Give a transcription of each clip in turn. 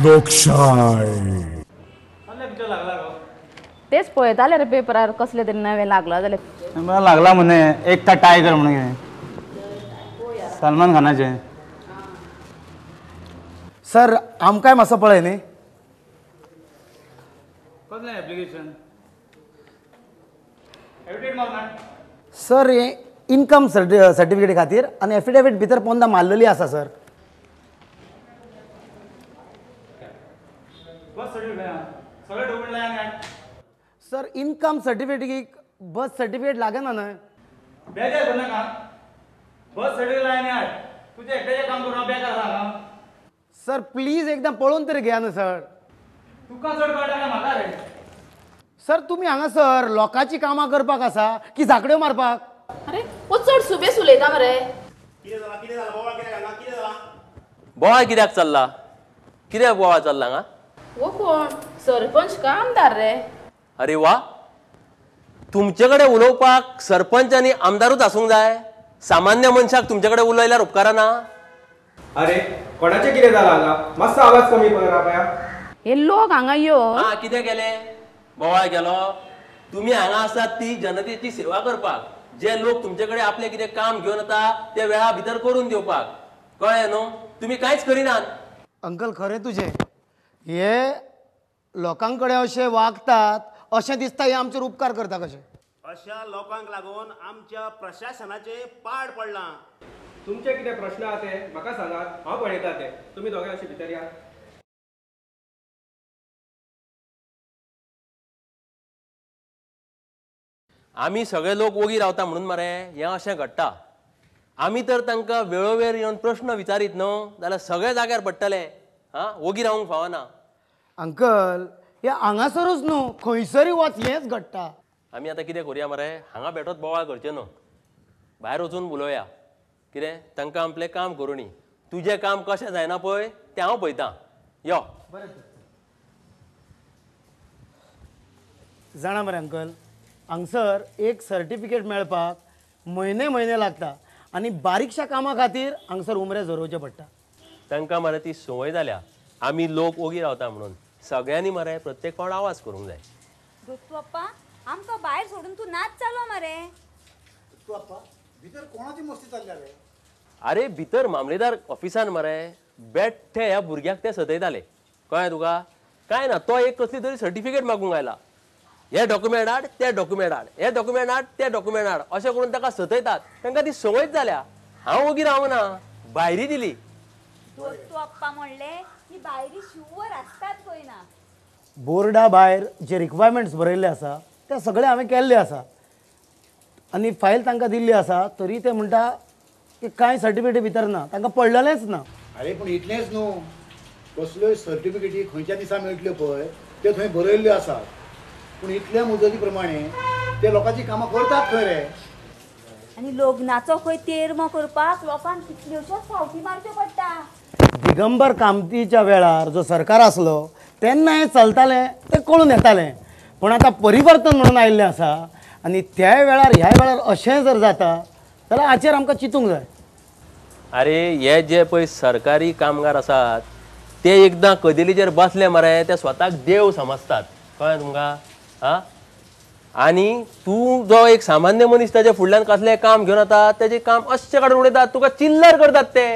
लोकशाही तेच पळयताले रे पेपरार कसले तरी नवे लागला जाल्यार मला लागला म्हणे एक टायगर म्हणे सलमान खानाचे सर आमकांय मातसो पळय न्ही कसलें एप्लिकेशन सर हे इनकम सर्टिफिकेट खातीर आनी एफिडेविट भितर पोंदा मारलेली आसा sir sir income certificate birth certificate लागना न्हय बेजार करू नाका बस सर्टिफिकेट लायनी हाड तुझे एकट्याचें काम करून बेकार सांगा सर प्लीज एकदां पळोवन तरी घेया न्हय सर तुका चड कळटा काय म्हाका रे सर तुमी हांगासर लोकांची कामां करपाक आसा की झांकड्यो मारपाक अरे वो चड सुबेस उलयता मरे बोवाळ कित्याक चल्ला कित्याक बोवाळ चल्ला हांगा वो कोण सरपंच का आमदार रे अरे वा तुमचे कडेन उलोवपाक सरपंच आनी आमदारूच आसूंक जाय सामान्य मनशाक तुमचे कडेन उलयल्यार उपकारा ना अरे कोणाचे कितें जालां हांगा मातसो आवाज कमी करा पया हे लोक हांगा येवन हा कितें केलें बोवाळ केलो तुमी हांगा आसात ती जनतेची सेवा करपाक जे लोक तुमचे कडेन आपलें कितें काम घेवन येता ते वेळा भितर करून दिवपाक कळ्ळें न्हू तुमी कांयच करिनात अंकल खरें तुजें हे लोकां कडेन अशें वागतात अशें दिसता हे आमचेर उपकार करता कशें अशा लोकांक लागून आमच्या प्रशासनाचे पाड पडलां तुमचे कितें प्रश्न आहा ते म्हाका सांगात हांव पळयता ते तुमी दोगांय अशें भितर या आमी सगळे लोक ओगी रावता म्हणून मरे हें अशें घडटा आमी तर तांकां वेळोवेळ येवन प्रश्न विचारीत न्हू जाल्यार सगळे जाग्यार पडटले हा ओगी रावंक फावना अंकल हे हांगासरूच न्हू खंयसरी वच हेंच घडटा आमी आतां कितें करुया मरे हांगा बेठोच बोवाळ करचें न्हू भायर वचून उलोवया कितें तांकां आपलें काम करुनी तुजें काम कशें जायना पळय तें हांव पळयतां यो जाणा मरे अंकल हांगसर एक सर्टिफिकेट मेळपाक म्हयने लागता आनी बारीकशा कामा खातीर हांगसर उमरे झरोवचे पडटा तांकां मरे ती संवय जाल्या आमी लोक ओगी रावता म्हणून सगळ्यांनी मरे प्रत्येक फावट आवाज करूंक जाय दोस्तू अप्पा आमकां भायर सोडून तूं नाच चालवा मरे तूं अप्पा भितर कोणाची मस्ती चल्ल्या रे अरे भितर मामलेदार ऑफिसान मरे बेठ्ठे ह्या भुरग्याक ते सतयताले कळ्ळें तुका काय ना तो एक कसली तरी सर्टिफिकेट मागूंक आयला हे डॉक्युमेंट हाड ते डॉक्युमेंट हाड हे डॉक्युमेंट हाड ते डॉक्युमेंट हाड अशें करून ताका सतयतात तांकां ती संवयच जाल्या हांव ओगी रावना भायरी दिली दोस्तू अप्पा म्हणले ही भायरी शिवर आसतात खंय ना बोर्डा भायर जे रिक्वायरमेंट्स बरयल्ले आसा ते सगळे हांवें केल्ले आसा आनी फायल तांकां दिल्ली आसा तरी ते म्हणटा की कांय सर्टिफिकेटी भितर ना तांकां पडलेलेंच ना अरे पूण इतलेंच न्हू कसल्योय सर्टिफिकेटी खंयच्या दिसा मेळटल्यो पळय त्यो थंय बरयल्ल्यो आसात पूण इतल्या मुजती प्रमाणे ते लोकांची कामां करतात खंय रे आनी लग्नाचो खंय तेरमो करपाक लोकांक कितल्योश्योच फावटी मारच्यो पडटा दिगंबर कामतीच्या वेळार जो सरकार आसलो तेन्ना हें चलतालें तें कळून येतालें पूण आतां परिवर्तन म्हणून आयिल्लें आसा आनी त्या वेळार ह्या वेळार अशें जर जाता जाल्यार हाचेर आमकां चिंतूंक जाय अरे हे जे पळय सरकारी कामगार आसात ते एकदां कदेलीचेर बसले मरे ते स्वताक देव समजतात कळ्ळें तुमकां हा आनी तूं जो एक सामान्य मनीस ताचे फुडल्यान कसलें काम घेवन येता तेजें काम अशें काडून उडयतात तुका चिल्लर करतात ते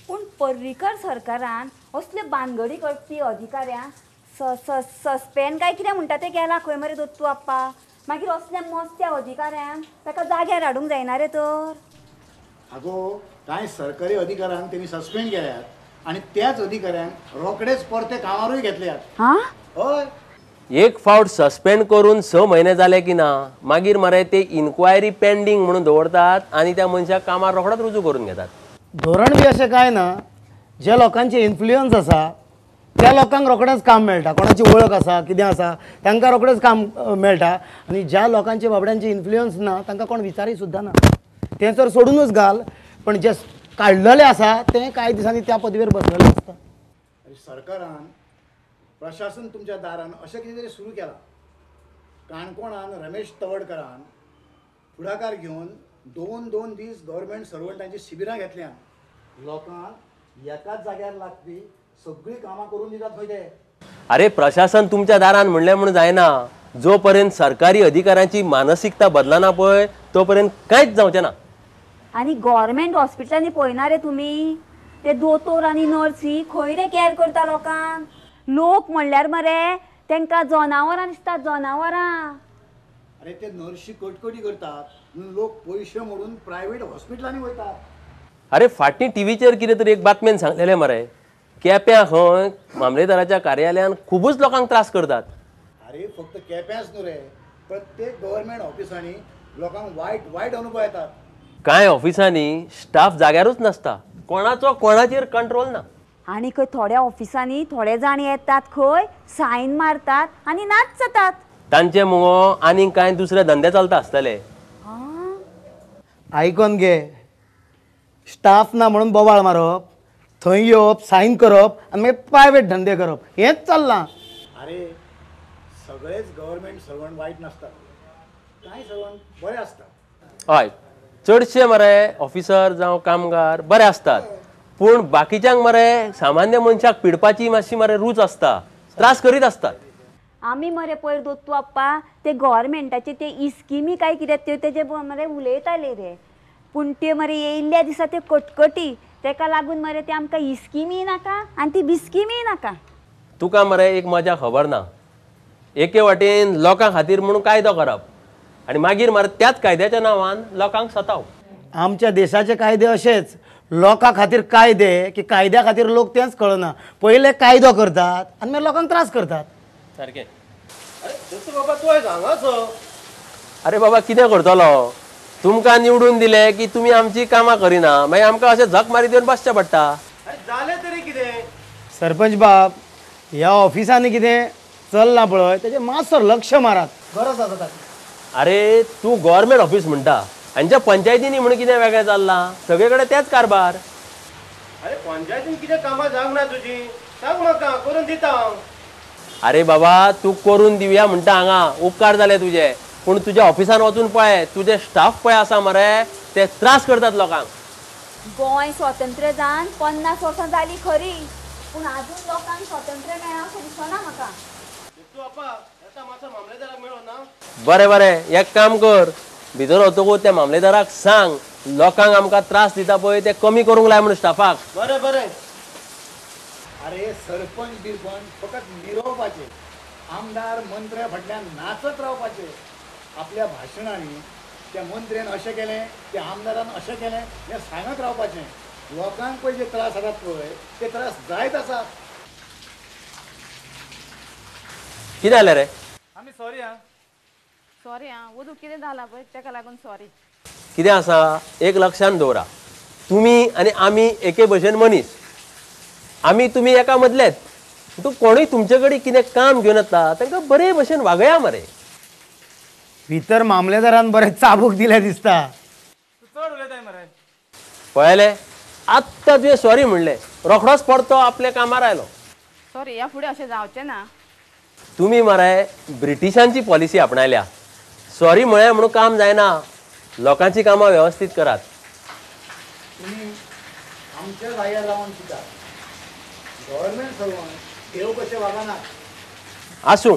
पूण पर्रीकर सरकारान असले बानगडी करपी अधिकाऱ्यांक सस्पेंड काय कितें म्हणटा तें केलां खंय मरे दोत्तू अप्पा मागीर असल्या मस्त्या अधिकाऱ्यांक ताका जाग्यार हाडूंक जायना रे तर आगो कांय सरकारी अधिकाऱ्यांक तेमी सस्पेंड केल्यात आनी त्याच अधिकाऱ्यांक रोखडेच परते कामारूय घेतल्यात हा हय एक फावट सस्पेंड करून 6 म्हयने जाले की ना मागीर मरे ते इन्क्वायरी पेंडींग म्हणून दवरतात आनी त्या मनशाक कामार रोखडोच रुजू करून घेतात धोरण बी अशें कांय ना जे लोकांचे इन्फ्लुयन्स आसा त्या लोकांक रोखडेंच काम मेळटा कोणाची वळख आसा कितें आसा तांकां रोखडेंच काम मेळटा आनी ज्या लोकांचे बाबड्यांचे इन्फ्लुयन्स ना तांकां कोण विचारी सुद्दां ना तें तर सोडूनच घाल पण जे काडलेले आसा ते कांय दिसांनी त्या पदवेर बसलेले आसता सरकारान प्रशासन तुमच्या दारान अशें कितें तरी सुरू केलां काणकोणान रमेश तवडकरान फुडाकार घेवन 2 दीस गव्हर्मेंट सर्वंटांची शिबिरां घेतल्यान लोकांक एकाच जाग्यार लागपी सगळी कामां करून दितात खंय ते. अरे प्रशासन तुमच्या दारान म्हणलें म्हणून जायना. जोपर्यंत सरकारी अधिकाऱ्यांची मानसिकता बदलना पळय तोपर्यंत कांयच जावचें ना. आनी गव्हर्मेंट हॉस्पिटलांनी पळयना रे तुमी ते दोतोर आनी नर्सी खंय रे कॅर करता लोकांक. लोक म्हणल्यार मरे तांकां जनावरां दिसतात, जनावरां. अरे ते नर्शी कटकटी करतात म्हणून लोक पयशे मोडून प्रायव्हेट हॉस्पिटलांनी वयतात. अरे फाटीं टीव्हीचेर कितें तरी एक बातमेन सांगलेलें मरे केप्यां खंय मामलेदाराच्या कार्यालयान खूबच लोकांक त्रास करतात. अरे फक्त केप्याच न्हू रे, प्रत्येक गव्हर्मेंट ऑफिसांनी लोकांक वायट वायट अनुभव येतात. कांय ऑफिसांनी स्टाफ जाग्यारूच नासता, कोणाचो कोणाचेर कंट्रोल ना. आनी खंय थोड्या ऑफिसांनी थोडे जाण येतात खंय सायन मारतात आनी नाच जातात. तांचे मुगो आनीक कांय दुसरे धंदे चलता आसतले. आयकोन घे, स्टाफ ना म्हणून बोवाळ मारप, थंय येवप सायन करप आनी मागीर प्रायवेट धंदे करप हेंच चल्लां. अरे सगळेच गव्हर्मेंट सर्वंट वायट नासतात, कांय सर्वंट बरे असतात. हय चडशे मरे ऑफिसर जावं कामगार बरे असतात, पूण बाकीच्यांक मरे सामान्य मनशाक पिडपाची मातशी मरे रूच आसता, त्रास करीत असतात. आमी मरे पयर दोत्तू आप्पा ते गव्हर्मेंटाचे ते इस्किमी काय कितें त्यो तेजे मरे उलयताले रे, पूण ते मरे येयल्ल्या दिसा ते कटकटी तेका लागून मरे ते आमकां इस्किमी नाका आनी ती बिस्किमी नाका. तुका मरे एक मजा खबर ना, एके वाटेन लोकां खातीर म्हणून कायदो करप आनी मागीर मरे त्याच कायद्याच्या नांवान लोकांक सतावप. आमच्या देशाचे कायदे अशेच, लोकां खातीर कायदे की कायद्या खातीर लोक तेंच कळना. पयले कायदो करतात आनी मागीर लोकांक त्रास करतात. सारकें. बाबा तूं हांगासो. अरे बाबा कितें करतलो, तुमकां निवडून दिले की तुमी आमची कामां करिना, मागीर आमकां अशें झक मारी दिवन बसचें पडटा. अरे जालें तरी कितें. सरपंच बाब, ह्या ऑफिसांनी कितें चलना पळय तेजेर मातसो लक्ष मारात, गरज आसा ताची. अरे तूं गव्हर्मेंट ऑफिस म्हणटा आनी ज्या पंचायतींनी म्हणून कितें वेगळें चल्लां, सगळे कडेन तेच कारबार. अरे पंचायतीन कितें कामां जावंक ना तुजी, सांग म्हाका करून दिता हांव. अरे बाबा तू करून दिवया म्हणटा हांगा उपकार जाले तुजे, पूण तुज्या ऑफिसान वचून पळय तुजे स्टाफ पळय आसा मरे ते त्रास करतात लोकांक. गोंय स्वतंत्र जावन 50 वर्सां जालीं खरी, पूण आजून लोकांक स्वतंत्र मेळ्ळां अशें दिसना म्हाका. तूं आपा येता मातसो मामलेदाराक मेळो ना. बरें बरें एक काम कर, भितर वतकूच त्या मामलेदाराक सांग लोकांक आमकां त्रास दिता पळय ते कमी करूंक लाय म्हणून स्टाफाक. बरें बरें. अरे सरपंच बिरपंच फकत मिरवपाचे, आमदार मंत्र्या फाटल्यान नाचत रावपाचे. आपल्या भाशणांनी त्या मंत्र्यान अशें केलें त्या आमदारान अशें केलें हें सांगत रावपाचें. लोकांक पळय जे त्रास जातात पळय ते त्रास जायत आसात. कितें जालें रे. आमी सॉरी आं. सॉरी आं, वदू कितें जालां पळय तेका लागून सॉरी. कितें आसा एक लक्षान दवरा, तुमी आनी आमी एके भशेन मनीस, आमी तुमी एका मदलेच, तूं कोणूय तुमचे कडेन कितें काम घेवन येता तांकां बरे भशेन वागया मरे. भितर मामलेदारान बरें चाबूक दिलें दिसता. तूं चड उलयताय मरे. पळयलें आत्तां तुवें सॉरी म्हणलें, रोखडोच परतो आपल्या कामार आयलो. सॉरी, ह्या फुडें अशें जावचें ना. तुम्ही मरे ब्रिटिशांची पॉलिसी आपणायल्या, सॉरी म्हळें म्हणून काम जायना, लोकांची कामां वेवस्थीत करात. तुमी आमच्या जाग्यार रावन शिकात. गव्हर्मेंट सर्वंट देव कशें वागनात. आसूं,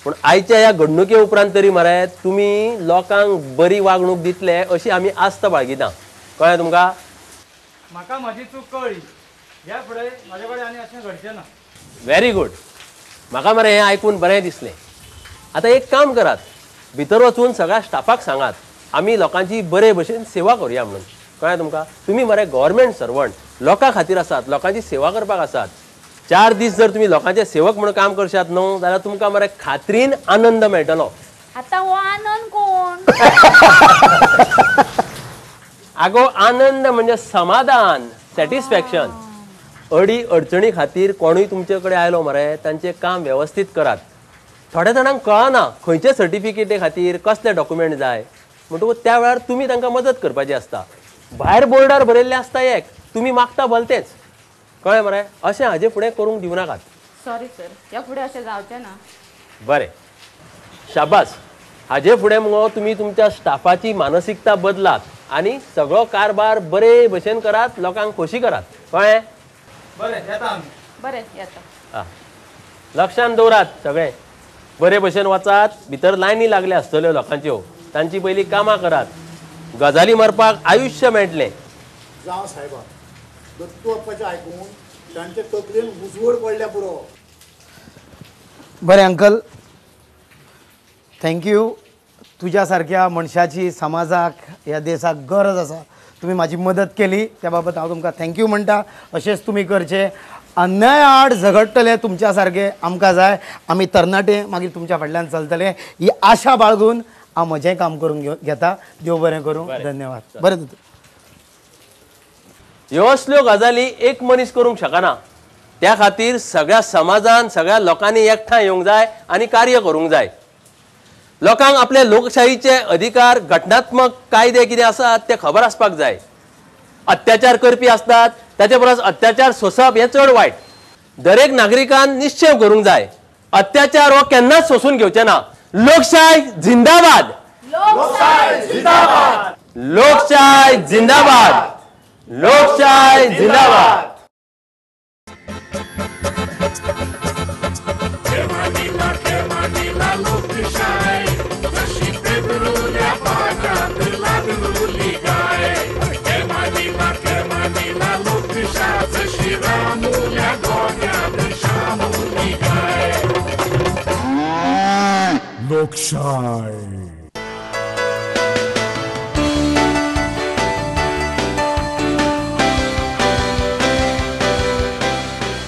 पूण आयच्या ह्या घडणुके उपरांत तरी मरे तुमी लोकांक बरी वागणूक दितले अशी आमी आस्त बाळगिता. कळ्ळें तुमकां. म्हाका म्हजी चूक कळ्ळी. ह्या फुडें म्हाजे कडेन आनी अशें घडचें ना. Very good. म्हाका मरे हें आयकून बरें दिसलें. आतां एक काम करात, भितर वचून सगळ्या स्टाफाक सांगात आमी लोकांची बरे भशेन सेवा करुया म्हणून. कळ्ळें तुमकां. तुमी मरे गव्हर्मेंट सर्वंट, लोकां खातीर आसात, लोकांची सेवा करपाक आसात. 4 दीस जर तुमी लोकांचे सेवक म्हणून काम करशात न्हू जाल्यार तुमकां मरे खात्रीन आनंद मेळटलो. आतां हो आनंद कोण. आगो आनंद म्हणजे समाधान, सॅटिस्फॅक्शन. अडी अडचणी खातीर कोणूय तुमचे कडेन आयलो मरे तांचें काम वेवस्थीत करात. थोड्या जाणांक कळना खंयचे सर्टिफिकेटे खातीर कसले डॉक्युमेंट जाय, म्हणटकूच त्या वेळार तुमी तांकां मदत करपाची आसता. भायर बोर्डार बरयल्लें आसता एक, तुमी मागता भलतेच. कळ्ळें मरे. अशें हाजे फुडें करूंक दिवनाकात. सॉरी सर, ह्या फुडें अशें जावचें ना. बरें, शाबास. हाजे फुडें मुगो तुमी तुमच्या स्टाफाची मानसिकता बदलात आनी सगळो कारबार बरे भशेन करात, लोकांक खोशी करात. कळ्ळें. बरें येता आमी. बरें येता. आ, लक्षांत दवरात सगळे. बरे भशेन वचात. भितर लायनी लागले आसतल्यो लोकांच्यो. तांची पयलीं कामां करात. गजाली मारपाक आयुश्य मेळटलें. जावं सायबा, दत्तू अप्पाचें आयकून तांचे तकलेन उजवड पडल्या पुरो. बरें अंकल, थँक्यू. तुज्या सारक्या मनशाची समाजाक ह्या देशाक गरज आसा. तुम्ही माझी मदत केली त्या बाबत हांव तुमकां थँक्यू म्हणटा. अशेंच तुमी करचे. अन्याय आड झगडटले तुमच्या सारके आमकां जाय. आमी तरणाटे मागीर तुमच्या फाटल्यान चलतले ही आशा बाळगून हांव म्हजें काम करून घेता. देव बरें करूं. धन्यवाद. बरें दोतोर. ह्यो असल्यो गजाली एक मनीस करूंक शकना. त्या खातीर सगळ्या समाजान सगळ्या लोकांनी एकठांय येवंक जाय आनी कार्य करूंक जाय. लोकांक आपले लोकशाहीचे अधिकार घटनात्मक कायदे कितें आसात ते खबर आसपाक जाय. अत्याचार करपी आसतात ताचे परस अत्याचार सोंसप हें चड वायट. दरेक नागरिकान निश्चय करूंक जाय अत्याचार हो केन्नाच सोंसून घेवचे ना. लोकशाय जिंदाबाद. लोकशाय जिंदाबाद. लोकशाय जिंदाबाद. लोकशाय जिंदाबाद. लोकशाही.